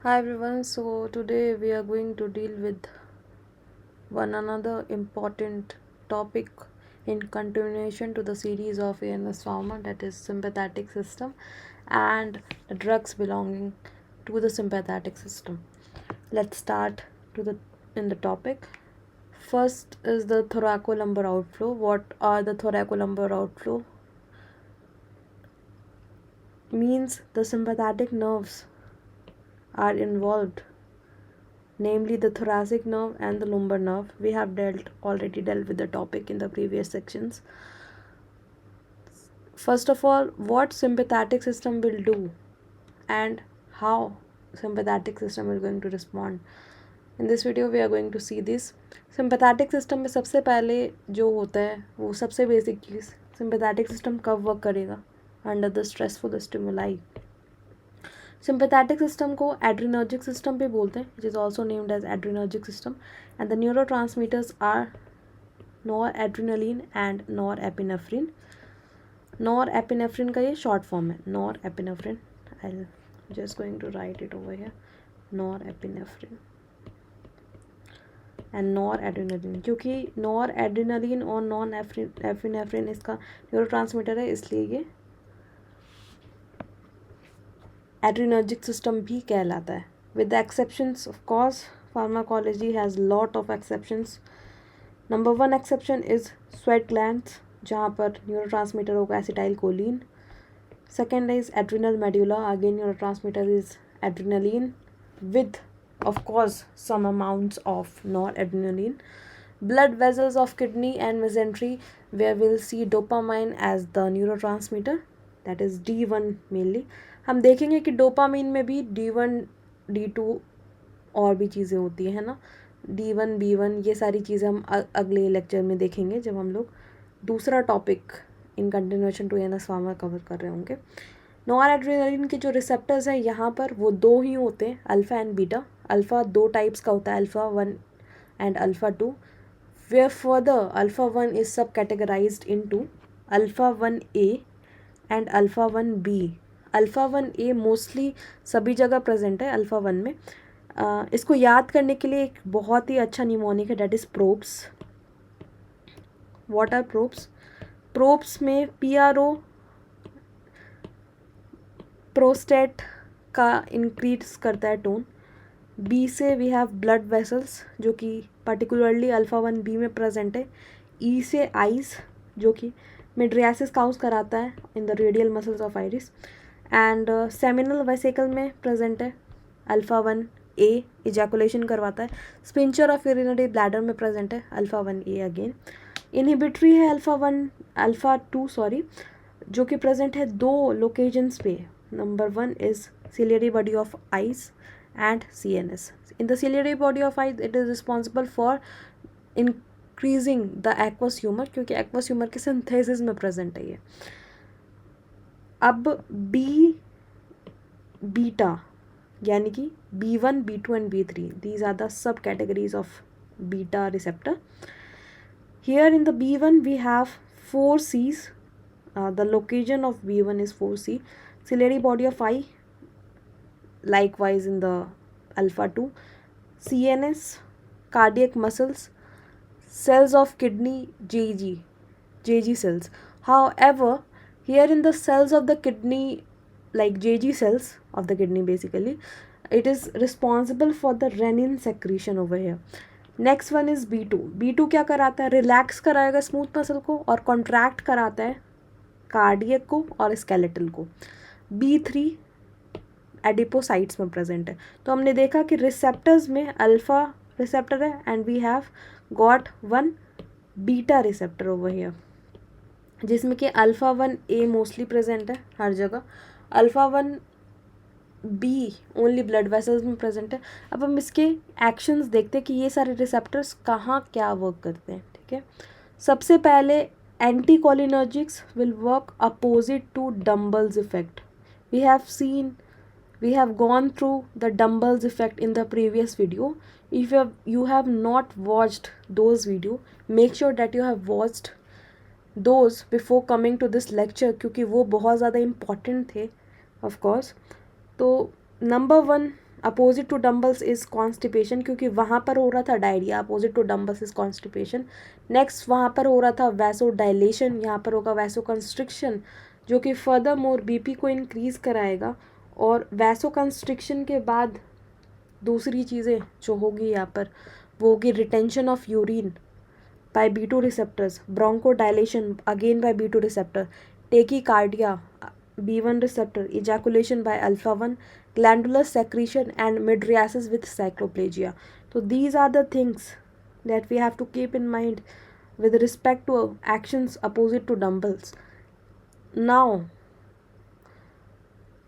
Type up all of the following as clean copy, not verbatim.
Hi everyone, so today we are going to deal with one another important topic in continuation to the series of ANS Pharma, that is sympathetic system and the drugs belonging to the sympathetic system. Let's start to the in the topic. First is the thoracolumbar outflow. What are the thoracolumbar outflow? Means the sympathetic nerves are involved, namely the thoracic nerve and the lumbar nerve. We have already dealt with the topic in the previous sections. First of all, what sympathetic system will do and how sympathetic system is going to respond. In this video we are going to see this. Sympathetic system में सबसे पहले जो होता है वो सबसे basic चीज़, sympathetic system कब वर्क करेगा under the stressful stimuli. Sympathetic system को एड्रिनर्जिक सिस्टम भी बोलते हैं, which is also named as adrenergic system, and the neurotransmitters are noradrenaline and norepinephrine. Norepinephrine का ये short form है, norepinephrine. I just going to write it over here, norepinephrine and noradrenaline, क्योंकि noradrenaline और non epinephrine इसका neuro transmitter है, इसलिए ये adrenergic system भी कहलाता है. with the exceptions, of course, pharmacology has lot of exceptions. Number one exception is sweat glands, जहाँ पर neurotransmitter होगा acetylcholine. Second is adrenal medulla, again neurotransmitter is adrenaline with, of course, some amounts of noradrenaline. Blood vessels of kidney and mesentery, where we'll see dopamine as the neurotransmitter, that is D1 mainly. हम देखेंगे कि dopamine में भी D1 D2 और भी चीज़ें होती है ना, D1 B1, ये सारी चीज़ें हम अगले लेक्चर में देखेंगे जब हम लोग दूसरा topic in continuation to NS pharma cover कर रहे होंगे. नॉर एड्रेनलिन के जो रिसेप्टर्स हैं यहाँ पर वो दो ही होते हैं, अल्फ़ा एंड बीटा. अल्फ़ा दो टाइप्स का होता है, alpha 1 and alpha 2. where further alpha 1 is sub categorized into alpha 1a and alpha 1b. Alpha 1a mostly सभी जगह प्रेजेंट है अल्फ़ा 1 में. इसको याद करने के लिए एक बहुत ही अच्छा निमोनिक है, that is probs. What are probs? Probs में PRO प्रोस्टेट का इंक्रीज करता है टोन. बी से वी हैव ब्लड वेसल्स जो कि पर्टिकुलरली अल्फ़ा 1b में प्रेजेंट है. ई से आइज जो कि मिड्रियासिस काउज कराता है in the radial muscles of iris. And seminal vesicle में प्रेजेंट है अल्फ़ा 1a, इजैकुलेशन करवाता है. स्पिंचर ऑफ यूरिनरी ब्लैडर में प्रेजेंट है अल्फ़ा 1a अगेन. इनहिबिटरी है अल्फ़ा 2 जो कि प्रेजेंट है दो लोकेशंस पे. Number 1 is ciliary body of eyes and CNS. In the ciliary body of eyes, it is responsible for increasing the aqueous humor, क्योंकि aqueous humor के synthesis में present है ये. अब बीटा यानी कि B1, B2 and B3, these are the sub categories of beta receptor. Here in the B1 we have 4 C's. The location of B1 is 4C. Ciliary body of eye, likewise in the alpha 2. CNS, cardiac muscles, cells of kidney, JG cells. However, here in the cells of the kidney, like JG cells of the kidney basically, it is responsible for the renin secretion over here. Next one is B2 क्या कराता है? Relax कराएगा smooth muscle को और contract कराता है cardiac को और स्केलेटल को. B3 एडिपोसाइट्स में प्रेजेंट है. तो हमने देखा कि रिसेप्टर्स में अल्फ़ा रिसेप्टर है and we have got one beta receptor over here, जिसमें कि अल्फ़ा 1a मोस्टली प्रेजेंट है हर जगह. Alpha 1b only blood vessels में प्रेजेंट है. अब हम इसके एक्शंस देखते हैं कि ये सारे रिसेप्टर्स कहाँ क्या वर्क करते हैं. ठीक है, सबसे पहले anticholinergics will work opposite to dumbbells effect. we have gone through the dumbbells effect in the previous video. If you have not watched those video, make sure that you have watched those before coming to this lecture, क्योंकि वो बहुत ज़्यादा important थे of course. तो नंबर 1 opposite to dumbbells is constipation, क्योंकि वहाँ पर हो रहा था diarrhoea, opposite to dumbbells is constipation. Next वहाँ पर हो रहा था वैसो डायलेशन, यहाँ पर होगा वैसो कंस्ट्रिक्शन, जो कि फर्दर मोर बीपी को इंक्रीज़ कराएगा। और वैसो कंस्ट्रिक्शन के बाद दूसरी चीज़ें जो होगी यहाँ पर वो होगी retention of urine by B2 receptors, bronchodilation again by B2 receptor, tachycardia B1 receptor, ejaculation by alpha 1, glandular secretion and mydriasis with cycloplagia. So these are the things that we have to keep in mind with respect to actions opposite to dumbbells. Now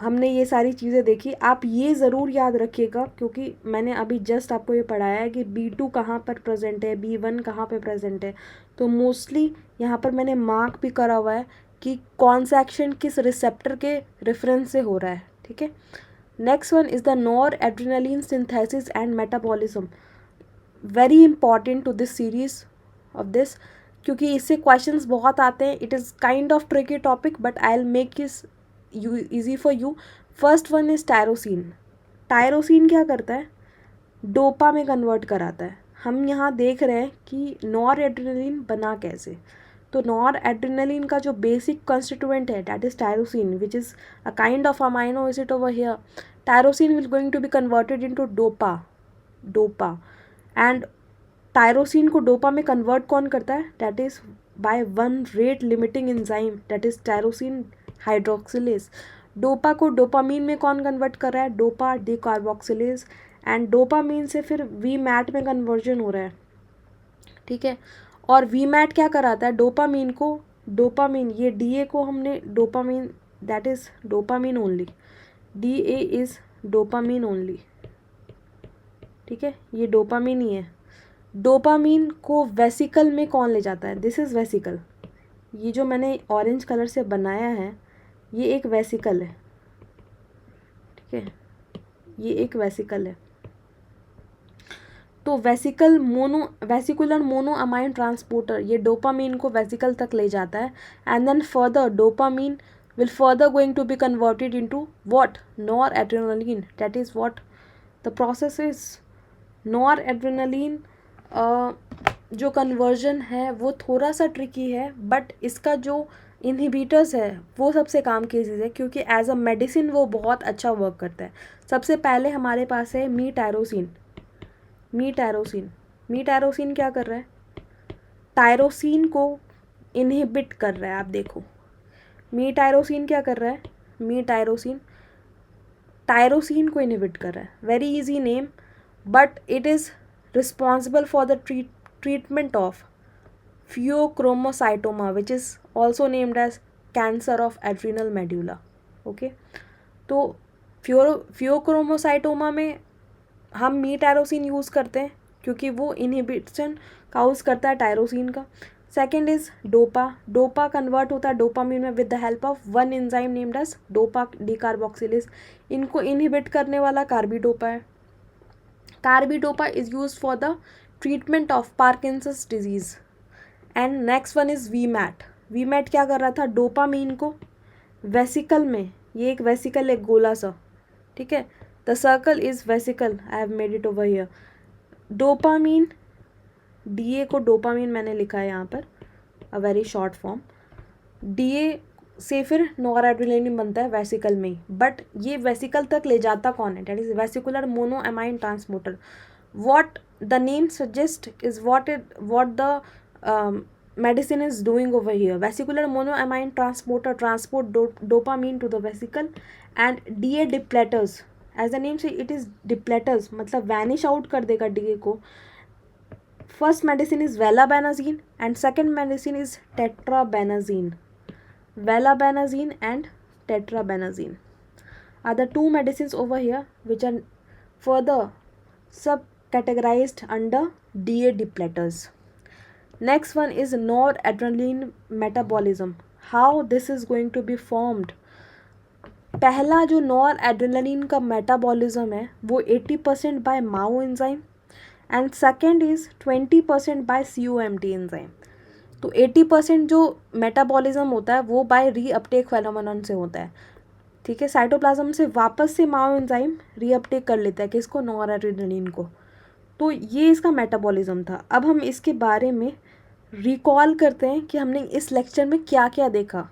हमने ये सारी चीज़ें देखी, आप ये ज़रूर याद रखिएगा क्योंकि मैंने अभी जस्ट आपको ये पढ़ाया है कि B2 कहाँ पर प्रेजेंट है, B1 कहाँ पे प्रेजेंट है। तो मोस्टली यहाँ पर मैंने मार्क भी करा हुआ है कि कौन सा एक्शन किस रिसेप्टर के रेफरेंस से हो रहा है, ठीक है। Next one is the noradrenaline synthesis and metabolism, very important to this series of this, क्योंकि इससे क्वेश्चंस बहुत आते हैं। It is kind of tricky topic but I will make इस easy for you. First one is tyrosine. Tyrosine क्या करता है, dopa में कन्वर्ट कराता है। हम यहाँ देख रहे हैं कि नॉर एड्रेनलिन बना कैसे। तो नॉर एड्रेनलिन का जो बेसिक कॉन्स्टिट्यूएंट है that is tyrosine which is a kind of amino acid over here. Tyrosine will going to be converted into dopa and tyrosine को डोपा में कन्वर्ट कौन करता है, that is by one rate limiting enzyme that is tyrosine hydroxylase. Dopa को dopamine में कौन convert कर रहा है, डोपा डिकार्बोक्सिलेज, एंड डोपामीन से फिर वी मैट में कन्वर्जन हो रहा है, ठीक है। और वी मैट क्या कराता है, डोपामीन को, डोपामीन ये डी ए को हमने dopamine that is dopamine only, D A is dopamine only, ठीक है, ये डोपामीन ही है। डोपामीन को वेसिकल में कौन ले जाता है, दिस इज़ वेसिकल। ये जो मैंने ऑरेंज कलर से बनाया है ये एक वेसिकल है, ठीक है, ये एक वेसिकल है। तो वेसिकुलर मोनो अमाइन ट्रांसपोर्टर ये डोपामीन को वेसिकल तक ले जाता है and then further dopamine will further going to be converted into what, noradrenaline, that is what the process is. Noradrenaline जो कन्वर्जन है वो थोड़ा सा ट्रिकी है बट इसका जो इनहिबिटर्स है वो सबसे काम की चीज़ है क्योंकि एज अ मेडिसिन वो बहुत अच्छा वर्क करता है। सबसे पहले हमारे पास है मी टायरोसिन क्या कर रहा है, टायरोसिन को इनहिबिट कर रहा है। आप देखो मी टायरोसिन क्या कर रहा है, मी टायरोसिन को इनहिबिट कर रहा है। Very easy name but it is responsible for the treatment of pheochromocytoma which is also named as cancer of adrenal medulla, okay। तो pheochromocytoma में हम मी टायरोसिन यूज़ करते हैं क्योंकि वो इनहिबिशन काउज करता है टायरोसिन का। सेकेंड इज डोपा कन्वर्ट होता है डोपामीन में with the help of one enzyme named as dopa decarboxylase. इनको इनहिबिट करने वाला कार्बिडोपा है। Carbidopa is use for the treatment of Parkinson's disease. And next one is VMAT क्या कर रहा था, डोपामीन को वेसिकल में, ये एक वेसिकल एक गोला सा, ठीक है, the circle is vesicle, I have made it over here. Dopamine D A को डोपामीन मैंने लिखा है यहाँ पर a very short form. D A से फिर नॉरएड्रेनालिन बनता है वेसिकल में ही, बट ये वेसिकल तक ले जाता कौन है, that is vesicular monoamine transporter. What the name suggest is what the medicine is doing over here. Vesicular monoamine transporter transport dopamine to the vesicle and DA depleters, as the name say it is depleters, मतलब vanish out कर देगा DA को। First medicine is velabinazine and second medicine is tetrabenazine. Velabinazine and tetrabenazine are the two medicines over here which are further subcategorized under DA depleters. Next one is noradrenaline metabolism. How this is going to be formed? पहला जो noradrenaline का metabolism है वो 80% by MAO enzyme and second is 20% by COMT enzyme. तो 80% जो metabolism होता है वो बाय रीअपटेक फेनोमेनन से होता है। ठीक है, साइटोप्लाज्म से वापस से माओ एंजाइम रीअपटेक कर लेता है किसको, नॉरएड्रेनालिन को। तो ये इसका मेटाबॉलिज्म था। अब हम इसके बारे में रिकॉल करते हैं कि हमने इस लेक्चर में क्या क्या देखा।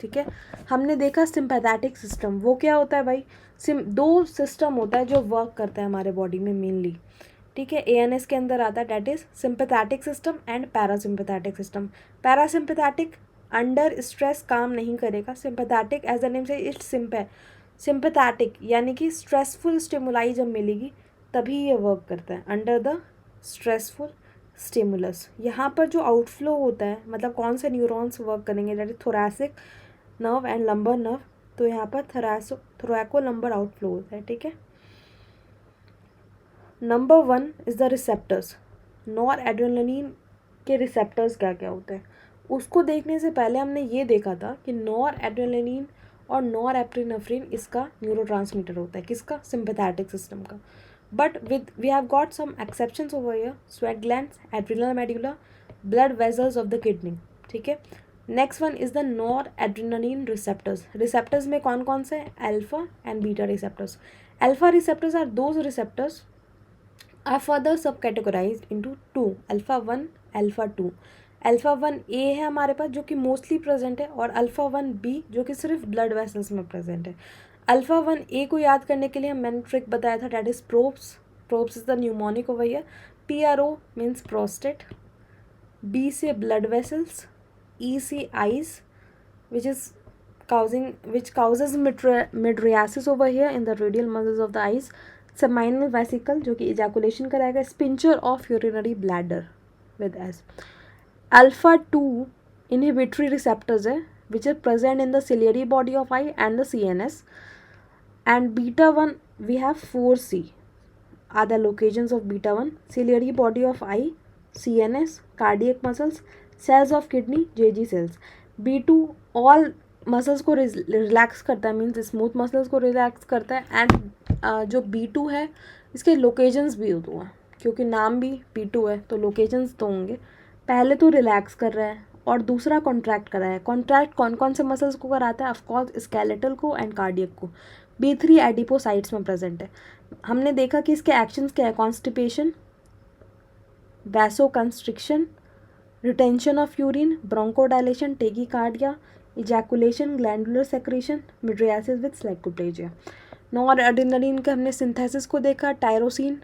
ठीक है, हमने देखा सिंपैथेटिक सिस्टम। वो क्या होता है भाई, दो सिस्टम होता है जो वर्क करता है हमारे बॉडी में मेनली। ठीक है, एएनएस के अंदर आता है, that is sympathetic system and parasympathetic system. Parasympathetic under stress काम नहीं करेगा, सिंपैथेटिक एज द नेम से इट्स सिंपैथेटिक यानी कि स्ट्रेसफुल स्टिमुलाई जब मिलेगी तभी ये वर्क करता है, अंडर द स्ट्रेसफुल स्टिमुलस। यहाँ पर जो आउटफ्लो होता है, मतलब कौन से न्यूरॉन्स वर्क करेंगे, that is thoracic nerve and lumbar nerve. तो यहाँ पर थोरैको लंबर आउटफ्लो होता है। ठीक है, number 1 is the receptors. Nor adrenaline के रिसेप्टर्स क्या क्या होते हैं, उसको देखने से पहले हमने ये देखा था कि नॉर एड्रेनलिन और नॉर एप्रिनेफ्रिन इसका न्यूरोट्रांसमीटर होता है, किसका, सिंपैथेटिक सिस्टम का। But we have got some exceptions over here, sweat glands, adrenal medulla, blood vessels of the kidney. ठीक है, next one is the noradrenaline receptors. Receptors में कौन कौन से, alpha and beta receptors. Alpha receptors are those receptors are further subcategorized into two, alpha 1, alpha 2। Alpha 1 A है हमारे पास जो कि मोस्टली प्रेजेंट है, और अल्फ़ा 1 बी जो कि सिर्फ ब्लड वेसल्स में प्रेजेंट है। अल्फ़ा 1 ए को याद करने के लिए मैंने ट्रिक बताया था, that is probs. Probs is the mnemonic over here. PRO means prostate, B से ब्लड वेसल्स, E से eyes which causes mydriasis over here in the radial muscles of the eyes। seminal vesicle जो कि ejaculation कराएगा। Sphincter of urinary bladder with S. Alpha 2 inhibitory receptors है which are present in the ciliary body of eye and the CNS। And beta 1 we have 4C are the locations of beta 1, ciliary body of eye, CNS, cardiac muscles, cells of kidney, JG cells। B2 all muscles को relax करता है, means smooth muscles को relax करता है। And जो B2 है इसके locations भी दो हैं, क्योंकि नाम भी B2 है तो लोकेशंस तो होंगे। पहले तो रिलैक्स कर रहा है और दूसरा कॉन्ट्रैक्ट कर रहा है। कॉन्ट्रैक्ट कौन कौन से मसल्स को कराता है, ऑफकोर्स स्केलेटल को एंड कार्डियक को। B3 एडिपोसाइट्स में प्रेजेंट है। हमने देखा कि इसके एक्शंस क्या है, constipation, vasoconstriction, retention of urine, bronchodilation, tachycardia, ejaculation, glandular secretion, mydriasis with cycloplegia. Noradrenaline का हमने सिंथेसिस को देखा, टायरोसिन,